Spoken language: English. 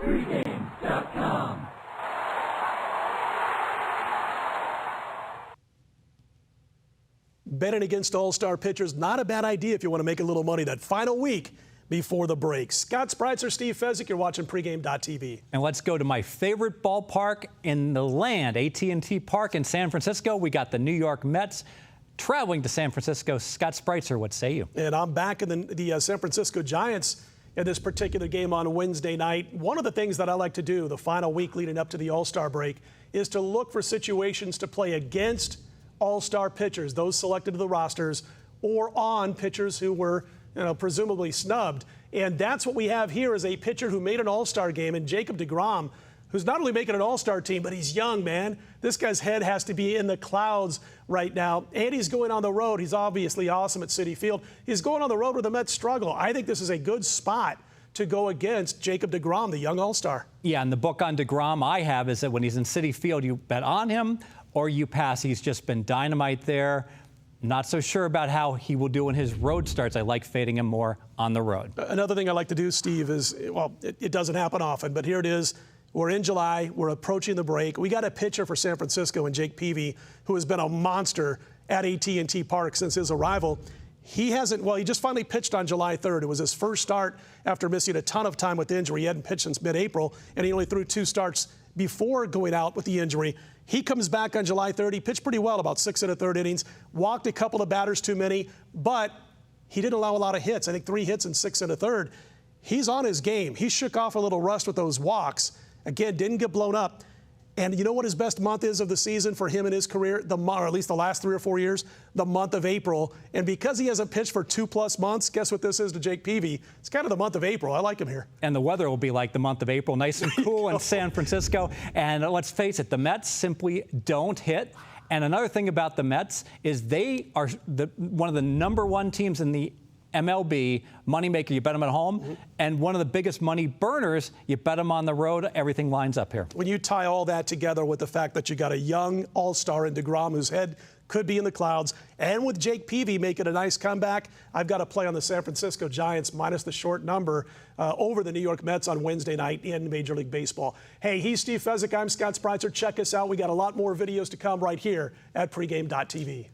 Pregame.com. Betting against All-Star pitchers, not a bad idea if you want to make a little money that final week before the break. Scott Spreitzer, Steve Fezzik, you're watching Pregame.tv. And let's go to my favorite ballpark in the land, AT&T Park in San Francisco. We got the New York Mets traveling to San Francisco. Scott Spreitzer, what say you? And I'm back in the San Francisco Giants in this particular game on Wednesday night. One of the things that I like to do the final week leading up to the All-Star break is to look for situations to play against All-Star pitchers, those selected to the rosters, or on pitchers who were presumably snubbed. And that's what we have here is a pitcher who made an All-Star game, and Jacob deGrom, who's not only making an All-Star team, but he's young, man. This guy's head has to be in the clouds right now. And he's going on the road. He's obviously awesome at Citi Field. He's going on the road where the Mets struggle. I think this is a good spot to go against Jacob deGrom, the young All-Star. Yeah, and the book on deGrom I have is that when he's in Citi Field, you bet on him or you pass. He's just been dynamite there. Not so sure about how he will do in his road starts. I like fading him more on the road. Another thing I like to do, Steve, is, well, it doesn't happen often, but here it is. We're in July. We're approaching the break. We got a pitcher for San Francisco in Jake Peavy, who has been a monster at AT&T Park since his arrival. He just finally pitched on July 3rd. It was his first start after missing a ton of time with injury. He hadn't pitched since mid-April, and he only threw 2 starts before going out with the injury. He comes back on July 3rd. He pitched pretty well, about 6 1/3 innings, walked a couple of batters too many, but he didn't allow a lot of hits. I think 3 hits in 6 1/3. He's on his game. He shook off a little rust with those walks. Again, didn't get blown up. And you know what his best month is of the season for him in his career, or at least the last 3 or 4 years? The month of April. And because he hasn't pitched for 2+ months, guess what this is to Jake Peavy? It's kind of the month of April. I like him here. And the weather will be like the month of April, nice and cool in San Francisco. And let's face it, the Mets simply don't hit. And another thing about the Mets is they are one of the #1 teams in the MLB, moneymaker, you bet them at home, and one of the biggest money burners, you bet them on the road, everything lines up here. When you tie all that together with the fact that you got a young All-Star in deGrom whose head could be in the clouds, and with Jake Peavy making a nice comeback, I've got to play on the San Francisco Giants minus the short number over the New York Mets on Wednesday night in Major League Baseball. Hey, he's Steve Fezzik. I'm Scott Spreitzer. Check us out. We got a lot more videos to come right here at Pregame.tv.